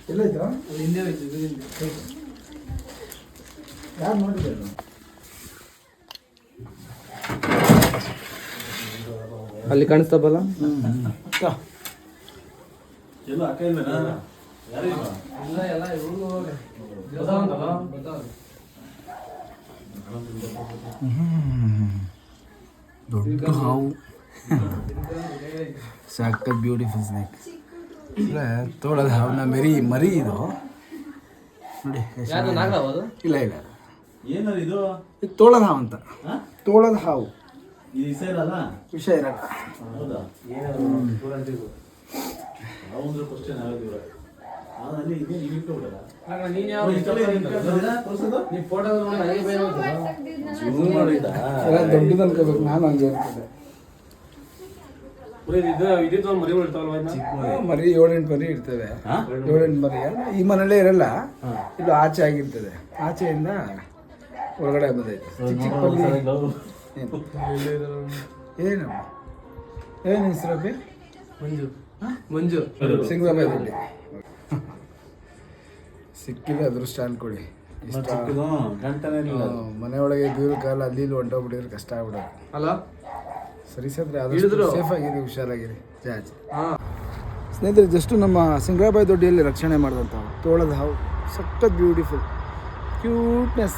ಎಲ್ಲೈತಾ ಹಿಂದೆ ಹೋಯ್ತು ಯಾರು ನೋಡಿದ್ರು ಅಲ್ಲಿ ಕಾಣಿಸ್ತಪ್ಪಲ್ಲ ಎಲ್ಲ ಅಕ್ಕ ಇಲ್ವೇನಾ ಎಲ್ಲ ಇವ್ರಿಗೂ ದೊಡ್ಡ ಹಾವು ಸಖತ್ ಬ್ಯೂಟಿಫುಲ್ ಸ್ನೇಕ್ ತೋಳದ ಹಾವನ್ನ ಮರಿ ಇದು ನೋಡಿ ಇಲ್ಲ ಇಲ್ಲ ಏನಾರ ಇದು ಇದು ತೋಳದ ಹಾವು ಅಂತ ತೋಳದ ಹಾವು ಈ ಇರಲ್ಲ ವಿಷ ಇರಲ್ಲ ಹೌದಾ ಯಾವಂದ್ರೆ ಕ್ವಶನ್ ಆಗೋದಿವ್ರ ಅಲ್ಲಿ ಇದೆ ನೀವು ಇಟ್ಕೊಬಿಡಲ್ಲ ದೊಡ್ಡದು ಅನ್ಕೋಬೇಕು ನಾನು ಹಂಗೆ ಇರ್ತದೆ ಮರಿ 7-8 ಮರಿ ಇರ್ತವೆ 7-8 ಮರಿ ಈ ಮನೇಲೇ ಇರಲ್ಲ ಇದು ಆಚೆ ಆಗಿರ್ತದೆ ಆಚೆಯಿಂದ ಒಳಗಡೆ ಬಂದೈತೆ ಚಿಕ್ಕ ಚಿಕ್ಕ ಪಲ್ಲಿ ಏನು ಹೆಸರಪ್ಪಿ ಮಂಜು ಸಿಂಗರಾಮದಲ್ಲಿ ಸಿಕ್ಕಿದೆ ಅದೃಷ್ಟ ಅನ್ಕೊಡಿ ಮನೆಯೊಳಗೆ ದೂರ ಕಾಲ ಅಲ್ಲಿ ಇಲ್ಲಿ ಹೊಂಟೋಗ್ಬಿಟ್ಟಿದ್ರೆ ಕಷ್ಟ ಆಗ್ಬಿಡೋದು ಅಲ್ಲ ಸರಿ ಸದ್ರೆ ಆದಷ್ಟು ಸೇಫ್ ಆಗಿರಿ ಹುಷಾರಾಗಿರಿ ಜಾಜ್ ಸ್ನೇಹಿತರೆ ಜಸ್ಟ್ ನಮ್ಮ ಸಿಂಗರಾಬಾಯಿ ದೊಡ್ಡಿಯಲ್ಲಿ ರಕ್ಷಣೆ ಮಾಡಿದಂಥ ತೋಳದ ಹಾವು ಸಖತ್ ಬ್ಯೂಟಿಫುಲ್ ಕ್ಯೂಟ್ನೆಸ್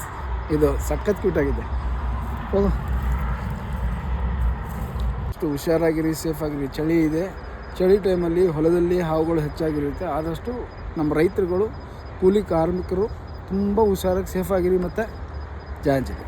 ಇದು ಸಖತ್ ಕ್ಯೂಟ್ ಆಗಿದೆ ಹೋಗು ಅಷ್ಟು ಹುಷಾರಾಗಿರಿ ಸೇಫ್ ಆಗಿರಿ ಚಳಿ ಇದೆ ಚಳಿ ಟೈಮಲ್ಲಿ ಹೊಲದಲ್ಲಿ ಹಾವುಗಳು ಹೆಚ್ಚಾಗಿರುತ್ತೆ ಆದಷ್ಟು ನಮ್ಮ ರೈತರುಗಳು ಕೂಲಿ ಕಾರ್ಮಿಕರು ತುಂಬ ಹುಷಾರಾಗಿ ಸೇಫಾಗಿರಿ ಮತ್ತು ಜಾಂಜಿರಿ